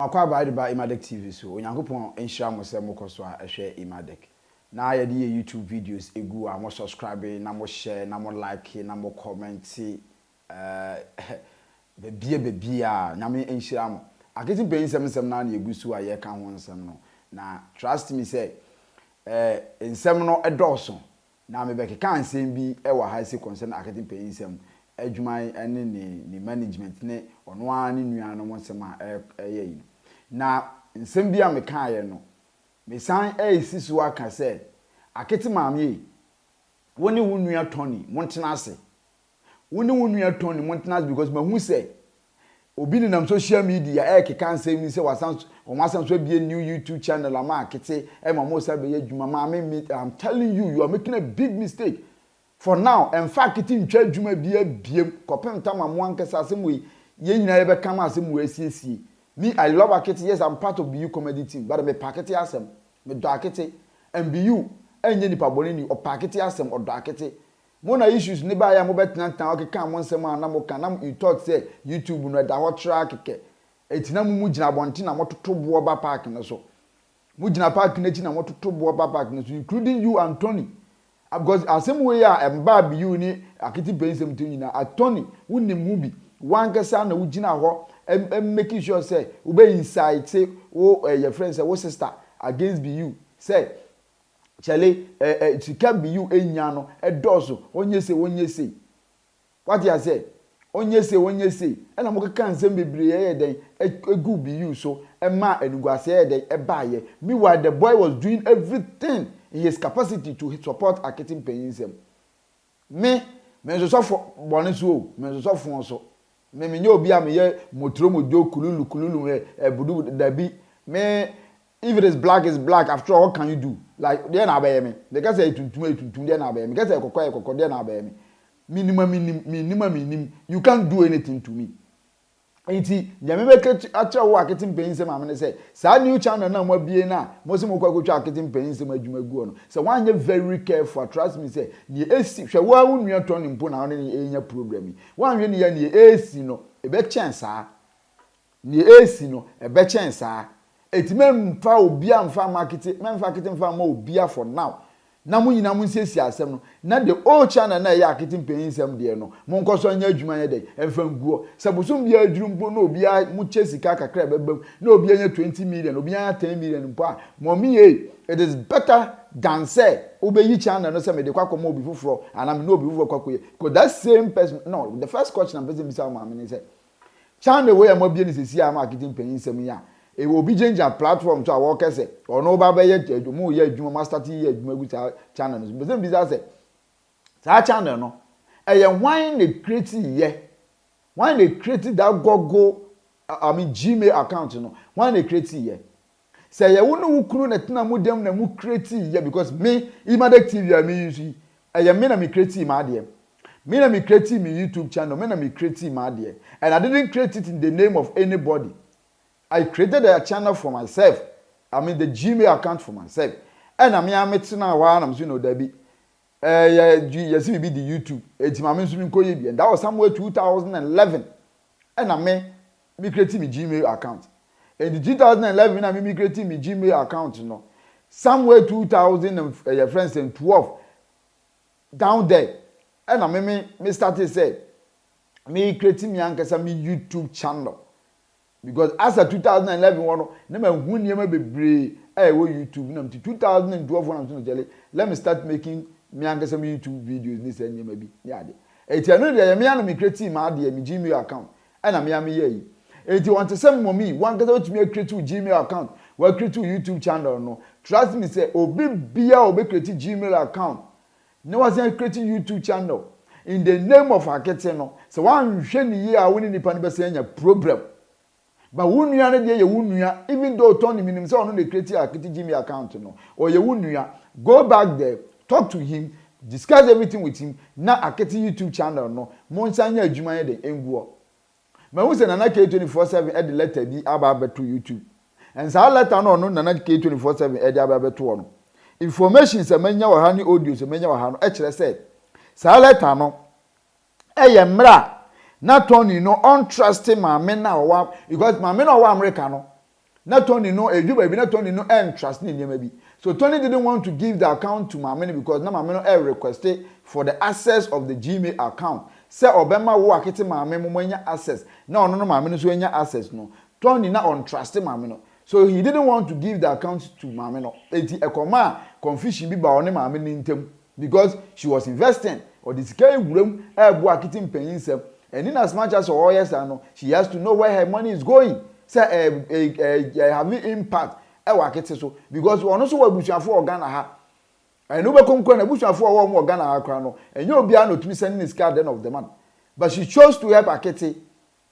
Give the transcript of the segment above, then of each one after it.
Akwa ba Emadek TV so onyankopon enhira mo se mo koso a ehwe Emadek na ye de YouTube videos egu a mo subscribe na mo share na mo like na mo comment bebie a nyame enhira mo aketi Mpeninsem na na egu so a ye ka ho nsem no na trust me say nsem no edoso na me be keka nsem bi e wa ha se concern aketi Mpeninsem adwuma ene ni management ne ono ani nua no mo nsem a ye na nsem bia me kan ye no me san sisi aka se akete maame woni wo nua Tony montena ase woni wo nua Tony montena ase because mahu se obi ni nam social media keka nsem ni se wasan o masan so bia new YouTube channel ama akete ma mo sa be adwuma maame I'm telling you, you are making a big mistake. For now, in fact, it in church juma bia biem kopem tama mo ankasa asem we ye nyina ye be kama asem we asiesie. Me, I love Akete. Yes, I'm part of BU comedy team, but me Akete asem, me do Akete, and BU enye nipa boni ni o Akete asem or do Akete. Mo na issues ne ba ya mo betena tan o keka mo nsem na mo kan na you talk say YouTube no da hot track ke. Etina mu gina bonti na mo toto bo ba park no so. Mu gina park na ti na mo toto bo ba park no so, including you and Tony. Because asem we ya mba BU ni Akete Mpeninsem to nyina Tony wonni mu bi wan kasa na wugina ho making sure say ube inside say your friend say sister against BU say chale tika BU enya no edoso onye say what you say onye say na mo ka nsem bebre ye den egu BU so ma enuguase ye den baaye meanwhile the boy was doing everything in his capacity to support Akete Mpeninsem me so for bone so me so for so me nyo obi am ye motro mojo kululu budu dabi me if it is black after all what can you do like there na be me they can say tuntum there na be me can say kokko there na be me minimum you can't do anything to me enti nyame be atra wo Akete Mpeninsem am ne say sa new channel na mo bie na mo se mo kwakotwa Akete Mpeninsem adwuma gu no so wan ye very careful, trust me say ni esi hwe wa wunua Tony mpo na ne enya problem wan hwe ne ya ni esi no ebe chance a ni esi no ebe chance a etime mfa obi amfa market memfa Akete mfa ma obi for now na mu nyina mu nsesi asem no na the old channel na ya Akete Mpeninsem de no mo nkoso anya adwuma ye de emfa nguo sabusum bia adwurumpo na obi a mu chesika kakra bebam na obi anya 20 million obi anya 10 million mpo a mo me it is better than say obeyi channel no say me de kwakọ mo obi fufuro and am no obi fufuro kwakọ ye because that same person no the first question I'm person bisa ma me say channel wey am bia ni sesi am Akete Mpeninsem ya e will be change platform to our work say or no baba ye adwuma ye adwuma master ti ye adwuma gu channel no be say say that channel no e why they create ye why they create that Google Gmail account no why they create ye say ye wonu wukuru na tena mu dem na mu create ye because me Emadek TV am use e me na me create ma de me na me create me YouTube channel me na me create ma de and I didn't create it in the name of anybody. I created a channel for myself. I mean the Gmail account for myself. And I mean I'm meeting one I'm saying no Debbie. Yes, it be the YouTube. It's my and that was somewhere 2011. And I mean me creating my Gmail account. In the 2011 I mean me creating my Gmail account, you know. Somewhere 2012 down there. And I mean me started say me creating my ankasa me YouTube channel. Because as a 2011 one na ma hu niam bebre wo YouTube na 2012 one am so let me start making me ankasa me YouTube videos ni say niam bi ni ade eti anu de me ana me create ma ade me Gmail account ana me am ye yi eti want to send me one ankasa to me create Gmail account we create YouTube channel no trust me say obi bia obi create Gmail account no was create YouTube channel in the name of Akete no so one hwe ni ye a woni nipa ne be say nya problem. But wunuya ne dey wunuya even though Tony minim say ono dey create Akete Gmail account no or ye wunuya go back there talk to him discuss everything with him na Akete YouTube channel no mo nsanya adwuma ye dey enguo ma hu say Nana K24/7 e dey letter bi aba to YouTube and say letter no Nana K24/7 e dey aba to no information say manya wa ha ni audio say manya wa ha no e kire say letter no e ye mra na Tony no untrusting maame na wa because maame na wa America no Not Tony no, a baby, not Tony no, and trust me, maybe. So Tony didn't want to give the account to Mamini because now Mamino requested for the access of the Gmail account. Say Obama wo Akete Mamino mwenya access. No, Mamino so mwenya access no. Tony na on trust Mamino. So he didn't want to give the account to Mamino. Eti ekoma confusion bi ba one Mamino ntem because she was investing or the sika ewuram ebu Akete Mpeninsem. And in as much as all yes no, she has to know where her money is going. Say having impact. So because we also were bushing for Ghana ha. And no become a bushing for one more Ghana crown. And you'll be able to send his card end of the month. But she chose to help Akete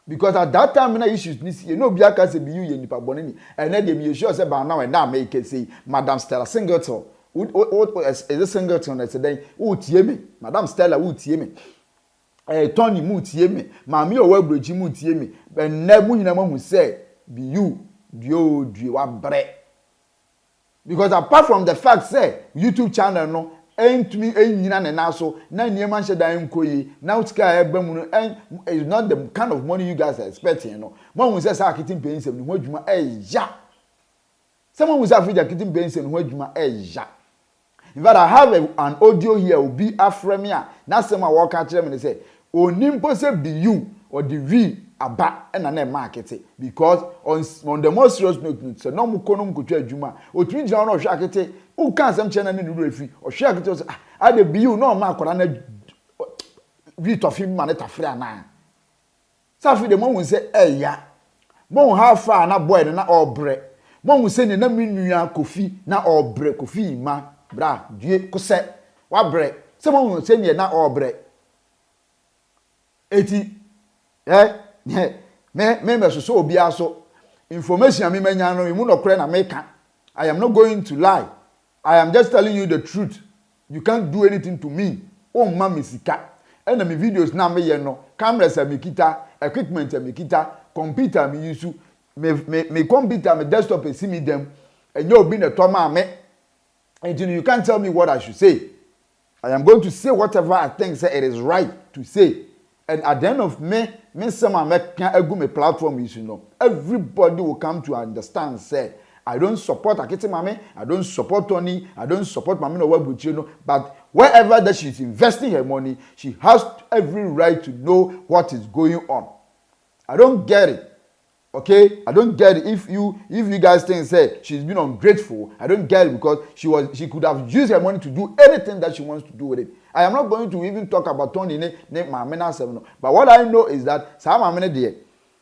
because at that time, when issues this you know, Biaka said, be you in Bonini. And then they sure said, but now and now make it say, Madam Stella Singleton. What is a Singleton? I said, oh, Tiemi, Madam Stella, would Tiemi. Tony Mutiemi, Mammy or Webridge Mutiemi. But never you say, be you, do you bread. Because apart from the fact say YouTube channel no ain't me nyina na so na niema hye dan koyi na utika ebam no is not the kind of money you guys are expecting no mo hu say Akete Mpeninsem no adwuma eya someone who say Akete Mpeninsem no adwuma eya. In fact, I have an audio here will be afremia na some a work at them and say onimpo say be you or the we aba na na market because on the most serious note so no mu kono mkotwa adwuma otumi gina no hwe Akete u kan sam chena ne nuru afi o hwe Akete so a de bi you no ma akora na we tofi ma na tafre ana safi de mo hu se eya mo ha fa na boy na obre mo hu se ne na menua kofi na obre kofi ma bra due kose wa bre se mo hu se ne na obre eti me so obi aso information me manya no mu no kure na meka. I am not going to lie. I am just telling you the truth. You can't do anything to me. Oh mama sika. And my videos na me ye no. Cameras me kita, equipment me kita, computer me use me computer me desktop e see me them. And you be the toma me. And you can't tell me what I should say. I am going to say whatever I think say it is right to say. And at the end of me some me platform is, you know, everybody will come to understand, say, I don't support Akete Mame, I don't support Tony, I don't support Mame no Webuchino, but wherever that she's investing her money, she has every right to know what is going on. I don't get it. Okay? I don't get it. If you guys think say she's been ungrateful, I don't get it because she could have used her money to do anything that she wants to do with it. I am not going to even talk about Tony Mpeninsem. But what I know is that some Mamene there.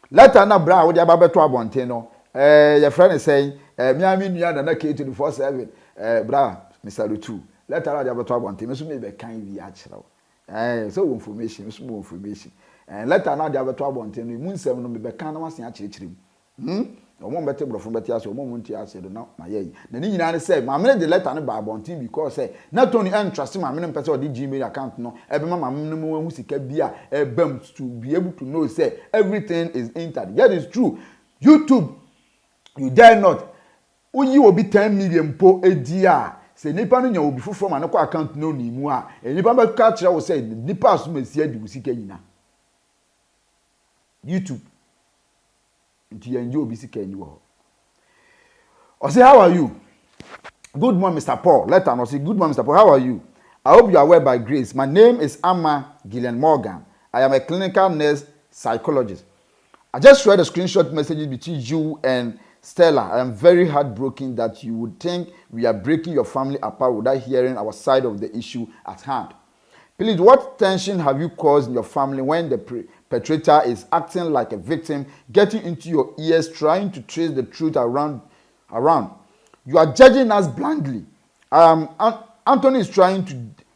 Let her not bra with your baby to Abonteno. Your friend is saying, Miami Nia and K24/7. Bra, Mr. Lutu. Let her have a to Abonteno. So maybe kind be actual. So information, small information. And let her not have a to Abonteno. Moon 7 no be kind of was actually. Omo bete brofo bete aso omo munti ase do na maye na ni nyina ne say mamene de letter ne ba abontin because say not only trust mamene pese o di Gmail account no ebe mamene mo hu sika bia ebam to be able to know say everything is entered. That is true. YouTube, you dare not uyi obi 10 million po edia say nipa no nya obi foforo ma ne kwa account no ni mu a nipa ba ka kire wo say nipa aso mesi adi usika nyina YouTube. Or say, how are you? Good morning, Mr. Paul. Let us say, good morning, Mr. Paul. How are you? I hope you are well by grace. My name is Amma Gillian Morgan. I am a clinical nurse psychologist. I just read a screenshot message between you and Stella. I am very heartbroken that you would think we are breaking your family apart without hearing our side of the issue at hand. Please, what tension have you caused in your family when the perpetrator is acting like a victim, getting into your ears, trying to trace the truth around? You are judging us blindly. Anthony is trying to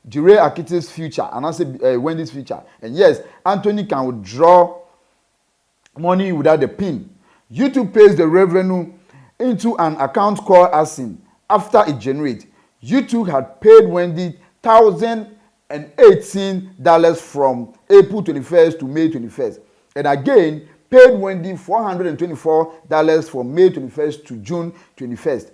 derail Akete'S future, and I say Wendy's future. And yes, Anthony can withdraw money without the PIN. YouTube pays the revenue into an account called ASIN after it generates. YouTube had paid Wendy $1,018 from April 21st to May 21st. And again, paid Wendy $424 from May 21st to June 21st.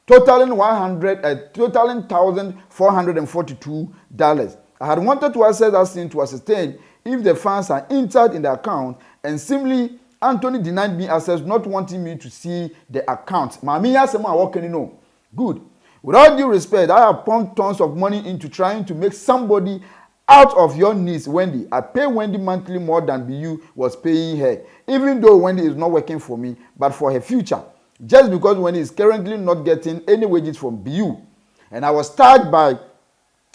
Totaling $1,442. I had wanted to access that thing to ascertain if the funds are entered in the account and simply Anthony denied me access, not wanting me to see the account. Mami yasema walking no. Good. With all due respect, I have pumped tons of money into trying to make somebody out of your niece, Wendy. I pay Wendy monthly more than BU was paying her, even though Wendy is not working for me, but for her future. Just because Wendy is currently not getting any wages from BU. And I was started by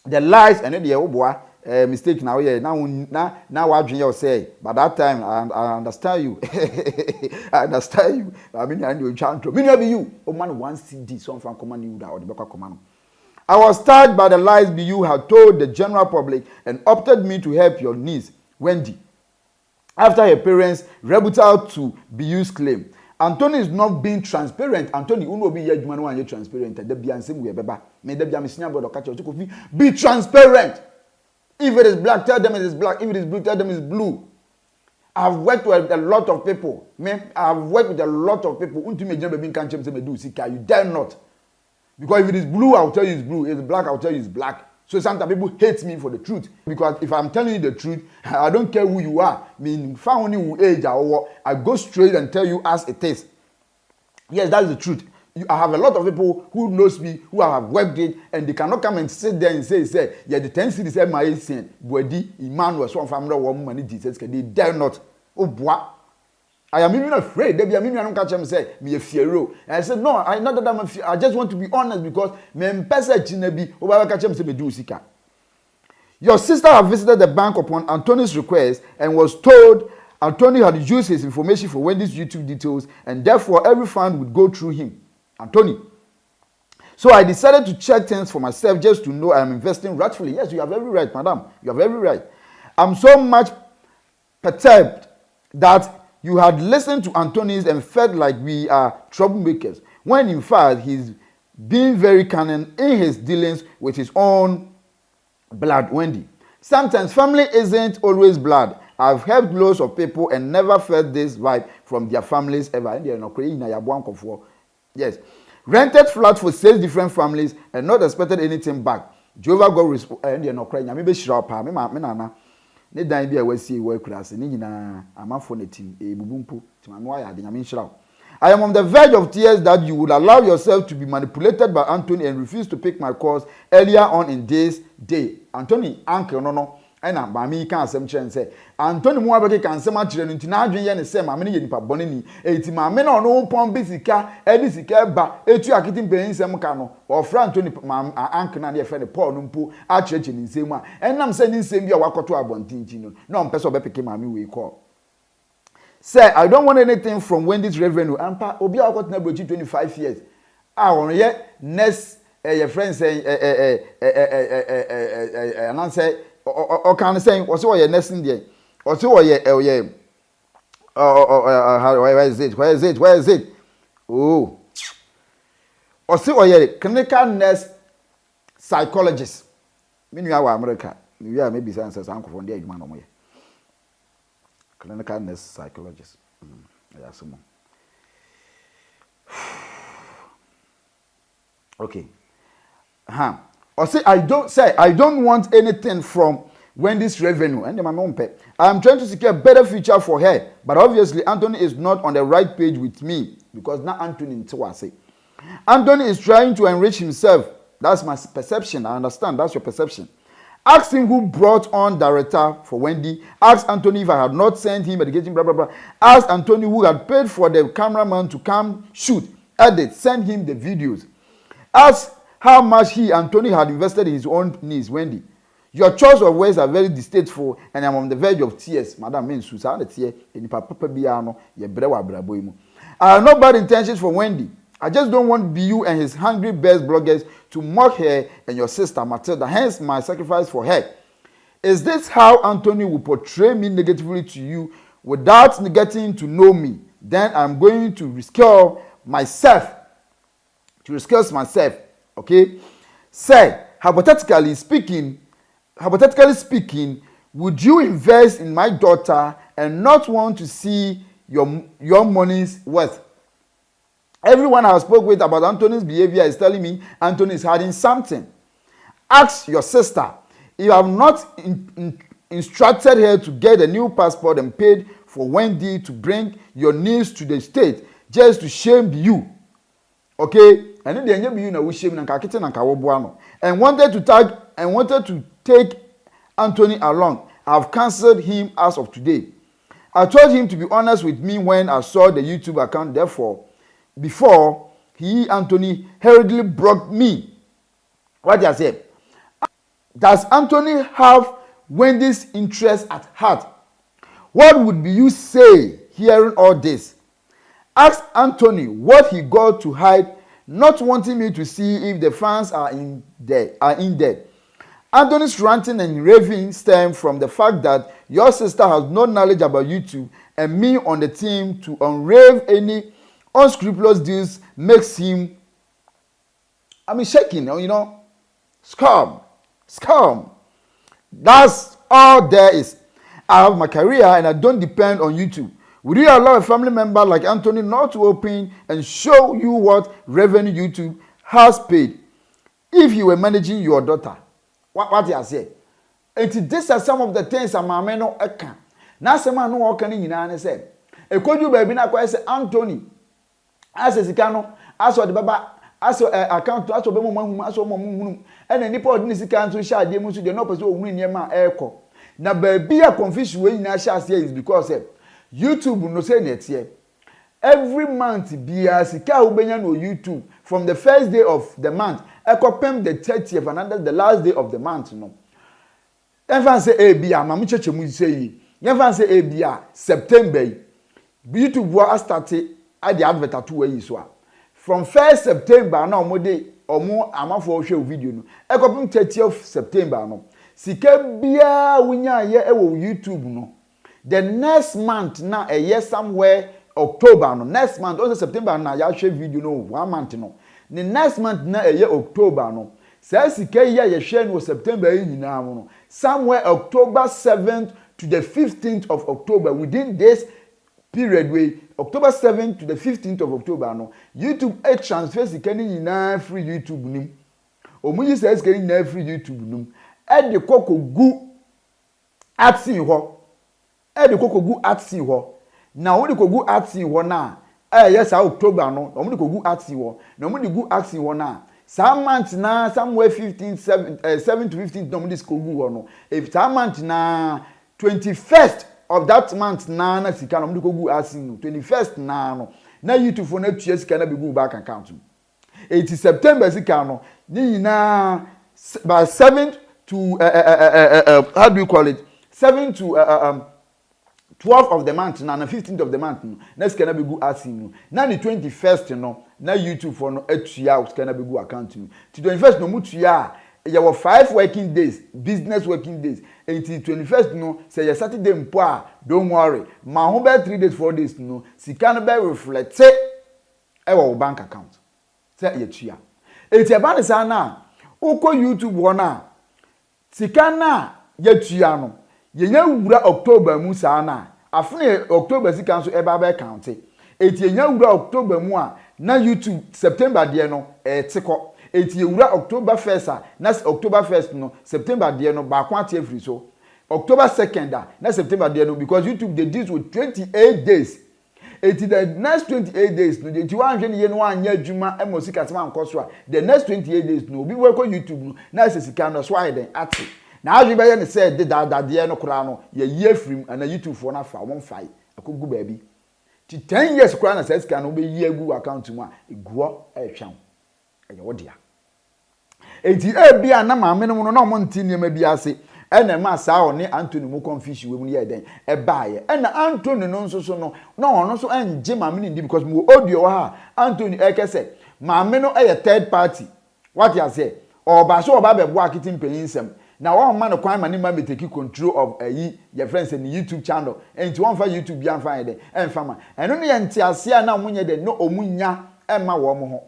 the lies and the boy. Mistake now, yeah. Now what you say? By that time, I understand you. I understand you. I mean, I do chant. Me never you. Oh man, one CD song from command you or the back command. I was started by the lies you had told the general public and opted me to help your niece, Wendy. After her parents rebuttal to BU's claim, Anthony is not being transparent. Anthony, you know, be here, you transparent. Be transparent. If it is black, tell them it is black. If it is blue, tell them it is blue. I've worked with a lot of people. I've worked with a lot of people. You dare not. Because if it is blue, I'll tell you it's blue. If it's black, I'll tell you it's black. So sometimes people hate me for the truth. Because if I'm telling you the truth, I don't care who you are. I mean, found who age or I go straight and tell you as it is. Yes, that's the truth. I have a lot of people who knows me, who I have worked with, and they cannot come and sit there and say, yeah, the 10 cities my saying, Bwedi, Emmanuel, so family woman, money details, they dare not. Oh, boy. I am even afraid. They be a don't catch them say, me a fearo. And I said, no, I not that I'm a fear. I just want to be honest because me mpesa chinebi, over catch them say me do sika. Your sister had visited the bank upon Anthony's request and was told Anthony had used his information for Wendy's YouTube details and therefore every fund would go through him. Anthony. So I decided to check things for myself just to know I am investing rightfully. Yes, you have every right, madam. You have every right. I'm so much perturbed that you had listened to Anthony's and felt like we are troublemakers, when in fact he's being very cunning in his dealings with his own blood, Wendy. Sometimes family isn't always blood. I've helped loads of people and never felt this vibe from their families ever. Yes. Rented flat for 6 different families and not expected anything back. Jehovah God respond. Maybe shop. Ne dan bi a wasi work class ni nyina amafo na team ebubumpo timano ya de nyame nshira. I am on the verge of tears that you would allow yourself to be manipulated by Anthony and refuse to pick my calls earlier on in this day. Anthony uncle no ena ba mi kan asem kire say Anthony mu abeke kan asem akire no ntina adwen ye ne say ma me ne ye nipa bone ni eti ma me na ono pon bi sika edi sika ba etu Akete'S Mpeninsem ka no ofra Anthony ma uncle na de fe ne Paul no mpo akire ni nsem a enam say ni nsem bi a wakoto abontinchi no no mpe so be pick ma me we call. Say I don't want anything from Wendy's revenue ampa obi a wakoto na brochi 25 years ah on ye next your friend say and I say or can say what's what your next in there or so where is it oh or see what your clinical nurse psychologist mean our America you are maybe answers uncle from there you man on clinical nurse psychologist yeah some okay or say I don't want anything from Wendy's revenue and my mom pay. I'm trying to secure a better future for her, but obviously Anthony is not on the right page with me because now Anthony Ntwase. Anthony is trying to enrich himself. That's my perception. I understand. That's your perception. Ask him who brought on director for Wendy. Ask Anthony if I had not sent him education, blah, blah, blah. Ask Anthony who had paid for the cameraman to come shoot, edit, send him the videos. Ask how much he, Anthony, had invested in his own niece, Wendy. Your choice of words are very distasteful, and I'm on the verge of tears. Madam, I have no bad intentions for Wendy. I just don't want BU and his hungry bears bloggers to mock her and your sister, Matilda, hence my sacrifice for her. Is this how Anthony will portray me negatively to you without getting to know me? Then I'm going to reskill myself. Okay, say hypothetically speaking, would you invest in my daughter and not want to see your money's worth? Everyone I spoke with about Anthony's behavior is telling me Anthony is hiding something. Ask your sister. If you have not instructed her to get a new passport and paid for Wendy to bring your niece to the state just to shame you. Okay? And then the you know we shame and wanted to take Anthony along. I've cancelled him as of today. I told him to be honest with me when I saw the YouTube account. Therefore, before Anthony hurriedly blocked me. What did I say? Does Anthony have Wendy's interest at heart? What would you say hearing all this? Ask Anthony what he got to hide, not wanting me to see if the fans are in there. Anthony's ranting and raving stem from the fact that your sister has no knowledge about YouTube and me on the team to unravel any unscrupulous deals makes him, shaking, scum. That's all there is. I have my career and I don't depend on YouTube. Would you allow a family member like Anthony not to open and show you what revenue YouTube has paid if you were managing your daughter? What you say? And these are some of the things a man no can. Now some man no can in an say. A could you baby na say Anthony as a Sicano, as the baba, as account, as mum, as and any part in the Sican to share the musu, the no person win near my echo. Now baby a confusion way in a shall say is because YouTube no say net here. Every month be as Sika Ubenya no YouTube from the first day of the month. Ekopem the 30th and under the last day of the month no. Even say ebia mama cheche mu say even say ebia September YouTube was started at the advert 2 ways so. From 1st September na omo amafo hwe video no. Ekopem 30th September no. Sika bia wunya ye ewo YouTube no. The next month na a year somewhere October no. Next month also September na ya hwe video no 1 month no. The next month na a year October no. Say sika ye hwe no September nyina no. Somewhere October 7th to the 15th of October, within this period where October 7th to the 15th of October no. YouTube transfer sika nyina free YouTube nim. Omuyi say sika nyina free YouTube nim. E de koko gu atsi ho. E de koko gu atsi ho. Na wo de koko gu atsi ho na yes October no omo de kogu action wo na omo de gu action wo na some month na somewhere 7 to 15 no omo de kogu wo no if some month na 21st of that month na sika no omo de kogu action no 21st na YouTube for na tua sika na be go back account 80 September sika no ni na by 7th to how do you call it 7 to 12th of the month na 15th of the month no next can be go asking no na the 21st no na YouTube for no atua can be go account no to 21st no mutua ya were 5 working days business working days until 21st no say ya Saturday mpo a don't worry ma ho be 3 days 4 days no sika no be reflect e wo bank account say ya tua eti aba ne sa na uko YouTube wo na sika na ya tua no yenya wura October mu sa na afune October sika so eba be count eti yenya wura October mu a na YouTube September de no etiko eti wura October 1st na October 1st no September de no ba kwa tie free so October 2nd na September de no because YouTube they deal with 28 days eti the next 28 days no eti wan hwe ne ye no anya adwuma emo sika tema nkoso a the next 28 days no obi we ko YouTube no na sika no so aiden ati na azu be ye ne say de de no kura no ye ye frim ana YouTube for na fa won fai akogu ba bi ti 10 years kura na say sika no be ye agu account mu a eguo ehwan eye wodia enti e bia na ma me no no na mo nti ne ma bi ase ena ma sa o ne Anthony mu confuse we mu ye den e baaye ena Anthony no nso so no na ono so enje ma me ndi because mu audio ha Anthony ekese ma me no e third party what you say or ba so ba be bo Akete'S Mpeninsem na one man kwan mani ma take control of your friends in YouTube channel and to one for YouTube bi anfa de enfa ma eno ne yente ase na omunye de no omunya emma wo mo ho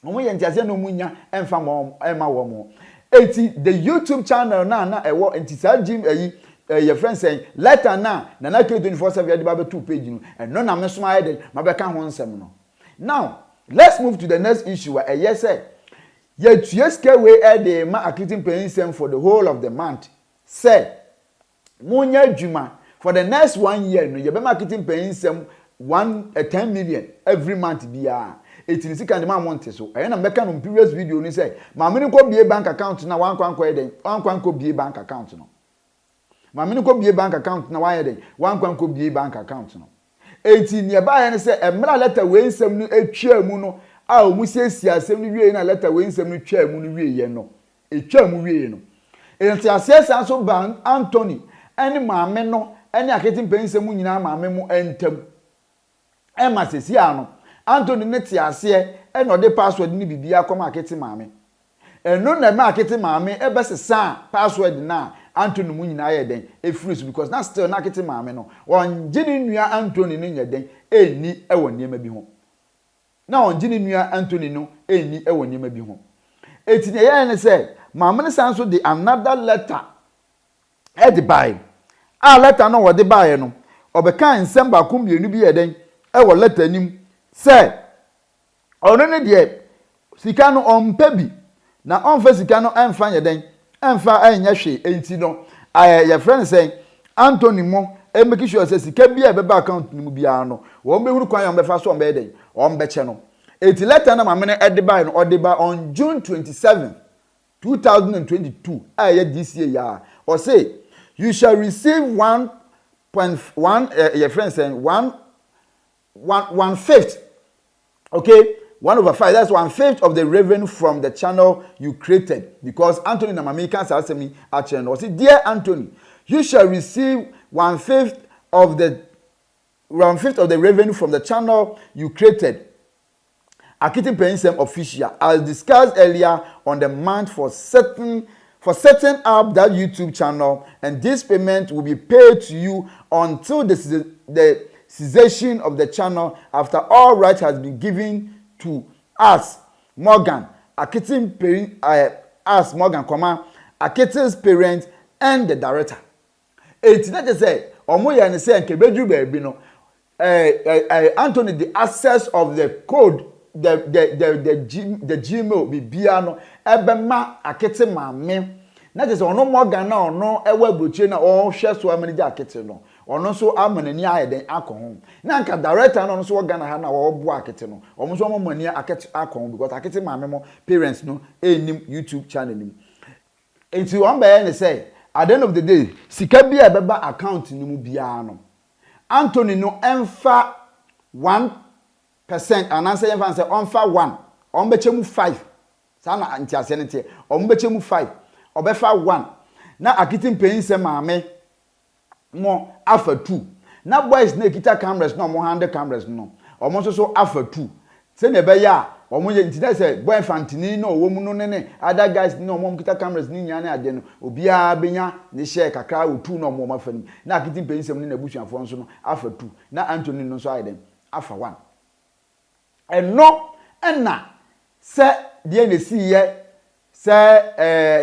omunye yente ase na omunya emfa mo emma wo mo eti the YouTube channel na ewo enti sa jim your friends say letter na Akete'S 24/7 de ba be 2 page no eno na me so ma de ma be ka ho nsem no. Now let's move to the next issue where yes say yet yeske we ma Akete'S Mpeninsem for the whole of the month say munya dwuma for the next 1 year no you be marketing Mpeninsem 10 million every month biya it is sika de ma monte so na meka no previous video ni say ma me ko bie bank account na wan kwanko eden wan kwanko bie bank account no ma me ko bie bank account na wan eden wan kwanko bie bank account no 18 ye ba ye ne say emra letter we nsem no atwa mu no a o mu siesie asem no wie na letter we nsem no twa mu no wie ye no etwa mu wie no enti asesa so ban Anthony ene maame no ene Akete'S Mpeninsem nyina maame mu entam ema sesi ano Anthony ne ti ase ene ode password ni bibia akoma Akete'S maame eno na ma Akete'S maame ebesesa password na Anthony mu nyina ye den efiri because na still na Akete'S maame no onjini nua Anthony ne nya den eni ewo niema bi ho na onjini nua Anthony no eni ewo niema bi ho eti ne ye ne say maame ne san so the another letter e the buy a letter no wo de buy no obeka nsem ba ko mienu bi ye den ewo letter nim say ono ne de sika no ompa bi na onfa sika no emfa ye den emfa anya hwe enti no your friend say Anthony mo e make sure say sika bi e be account nim bia no wo be huru kwan yo be fa so be den o be che no eti letter na maame ne e de buy no o de buy on June 27 2022 this year ya or say you shall receive 1.1 your friend saying 1/5 okay 1/5 that's 1/5 of the revenue from the channel you created because Anthony na mama can say me actually or say dear Anthony you shall receive 1/5 of the revenue from the channel you created Akete'S Mpeninsem official as discussed earlier on the month for setting up that YouTube channel, and this payment will be paid to you until the cessation of the channel after all right has been given to us Morgan Akete'S parents and the director. It's not to say omo ya ne say nke bedru ba bi no Anthony the access of the code the Gmail bibia no ebema Akete'S maame na je se ono Morgan na ono ewa brochie na o hwe so amani je Akete'S no ono so amanani ayeden akọ na nka director no so Morgan ha na wo bo Akete'S no omo so amani Akete'S akọ because Akete'S maame mo parents no enim YouTube channel nim enti one by ne say at the end of the day sika bia beba account ni mu bia no Anthony no emfa 1% and answer even say on fa 1 on bechemu 5 sana anti asenete on bechemu 5 obefa 1 na Akete'S Mpeninsem maame mo afa 2 na boys na kita cameras no mo hand cameras no omo so afa 2 se ne be ya omo ye ntina say boy fantini no wo mu no ne other guys no mo kita cameras ni nya na ade no obia benya ne share kakra o 2 no mo mafani na Akete'S Mpeninsem ni na busuafo nso no afa 2 na Anthony no so ayeden afa 1 eno na se die ne siye se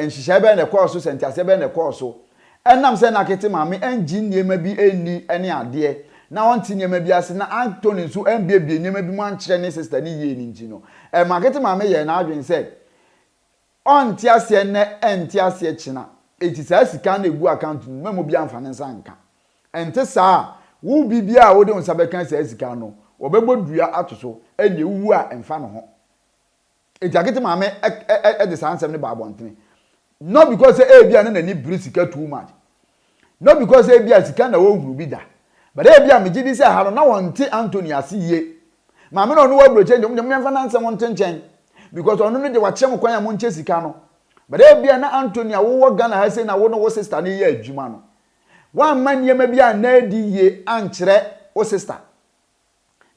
nhihye be ne course sentiase be ne course enam se na Akete'S maame engineer ma bi eni ene ade na wonti niema bi ase na Anthony nso enbiebie niema bi man kire ne sister ni ye ni nti no Akete'S maame ye na adwen se onti ase ne enti ase kina eti sa sika na egu account memo bi amfa ne nsanka ente sa wo bibia wo de onsa be kan sa sika no obebodua atoso enye wu a emfa no ho eti Akete'S maame de sansem ne baabonten not because say bia na ni bri sika too much not because say bia sika na wo huru bi da but bia me gidi say ha no na wonte Anthony asiye maame no wa bro change me mfa na nsem wontenchen because onu no de wa chem kwan ya mo nche sika no but bia na Anthony awo Ghana ha say na wo no wo sister ne ye adwuma no wan man ye ma bia na di ye ankere wo sister.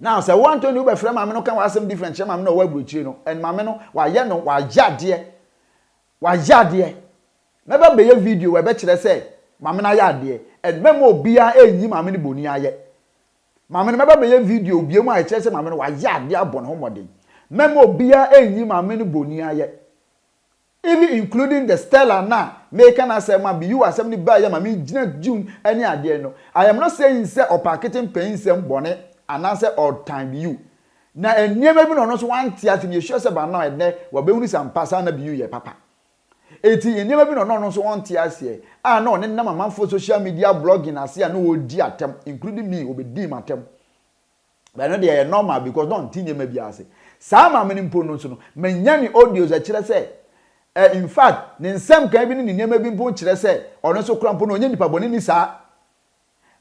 Now, say one to you be friend, mammy no can was some different. Mammy no web with you know, and mammy no why ya no why ya dear. Never be a video where betcha say, mammy na ya dear, and memo be a ye mammy boni ye. Mammy never be a video be my chest, mammy why ya dear bon homewarding. Memo be a ye mammy boni ye. Even including the Stella na make an say ma be you are 70 by mammy June any idea no. I am not saying say or Akete'S Mpeninsem bonnet. And answer all time you. Now, and never been on us one theatre, you sure about now and there, what be some pass on you, your papa. eti enema bi no so won te ase no ne na mama for social media blogging ase no odi atem including me obedi matem but no dey normal because don't tinye ma bi ase saa ma me mpo no so no manya ni audios a kire say in fact ne nsem kan bi ni nyema bi mpo kire say ono so kura mpo no onye nipa boni ni saa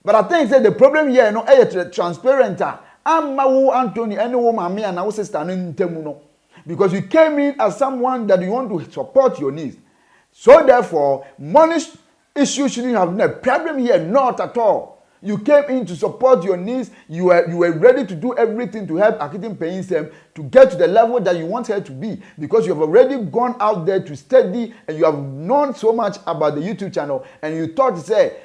but I think say the problem here no transparent amma wo Anthony any wo mama and wo sister no ntemu no because you came in as someone that you want to support your needs. So therefore, money issue shouldn't have been a problem here, not at all. You came in to support your needs. You were ready to do everything to help Mpeninsem to get to the level that you want her to be because you have already gone out there to study and you have known so much about the YouTube channel and you thought to say,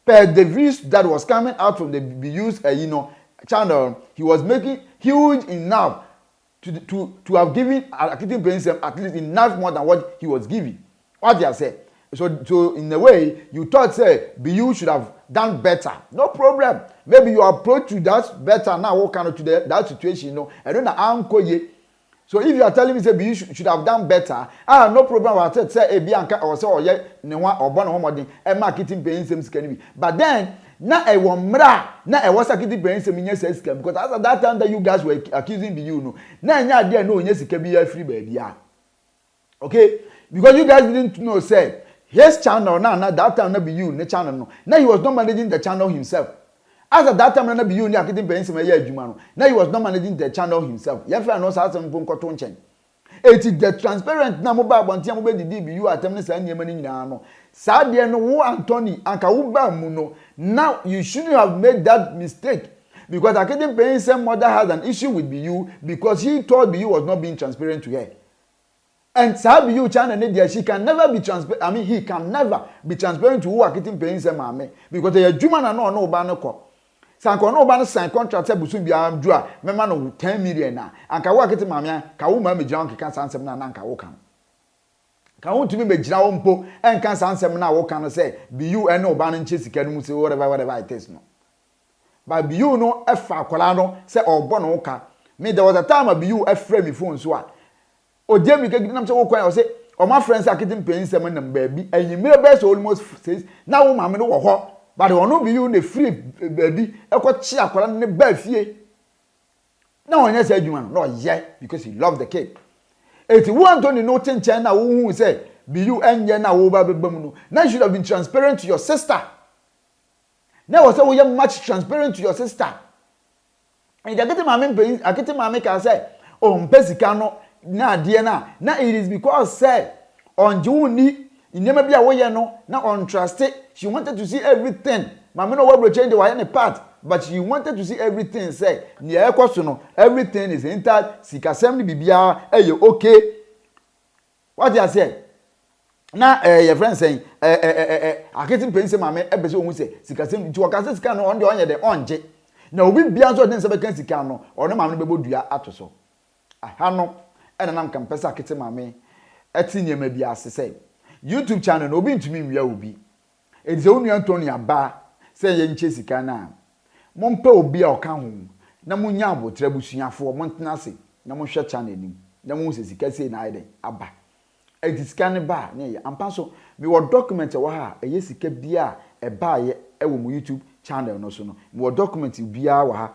per the views that was coming out from the views, channel, he was making huge enough to have given Mpeninsem at least enough more than what he was giving. What you say? So in a way, you thought say BU should have done better. No problem. Maybe you approach to that better now. What kind of to that situation? I don't know. So if you are telling me say BU should have done better, no problem. I said say Bianca or so or yeah, no one or one homodin and marketing Mpeninsem can be. But then. Na e womra na e wasa kiti Mpeninsem nya sika because at that time that you guys were accusing BU no na nya there no nya sika bi free baby ah okay because you guys didn't know say his channel na that time na BU ne channel no na he was not managing the channel himself as at that time na BU ni akiti Mpeninsem ya adwuma no na he was not managing the channel himself ya fa no sa asem nkoto nchen it the transparent na mobile bontia mo be didi BU atem ne sa nyema ni nyina no sa de no wo Anthony anka wo ba mu no now you shouldn't have made that mistake because Mpeninsem mother has an issue with BU because he thought BU was not being transparent to her and sa BU channel ne dia she can never be transparent. I mean he can never be transparent to who Mpeninsem ame because the adwuma na no ba no ko sanko no ba no sign contract busu bia dru a mema no 10 million na anka wo Akete'S mame ka wo ma me gira nkeka sansem na anka wo kan ka wo tumi me gira wo mpo enka sansem na wo kan say BU ene oba no nche sika no mu say whatever it is no but BU no efa akola no say obo no ka me there was a time BU eframe me phone so a odie ke gidinam say wo kwan o say o ma friends Akete'S Mpeninsem na baabi anyimire be so almost says na wo mame no wo ho but ono BU ne free baby ekochi akola ne ba fie na onye say adwuma no ye because he loved the kid eti wo Anthony no chenchen na wo hu say BU enye na wo ba bebam no na you should have been transparent to your sister na wo say wo much transparent to your sister and Akete'S mame can say oh mpesika no na ade na it is because say on June inema bia wo ye no na on trust it. She wanted to see everything. Mama no we change the way part, but she wanted to see everything. Say, near no, everything is intact. Sikasem ni bibia, okay. What you say? Na your friend saying, Akete'S Mpeninsem mama ebe so say, sikasem to wakase sika no on the onye de onje. Na obi bia so den se be kan sika no, ono mama no be bodua atoso. Aha no, ena nam kan pesa Akete'S mama eti nyema bia say. YouTube channel no obi ntumi nwia obi. Eze onu Anthony aba say ye nche sika na mompe obi a oka ho na munya abotre busuafo montena se na mohwe channel nim na mu se sika sei na ide aba sika ne ba na ye ampa so me wo document wa ha eye sika bia e ba ye e wo mu YouTube channel no so no me wo document bia wa ha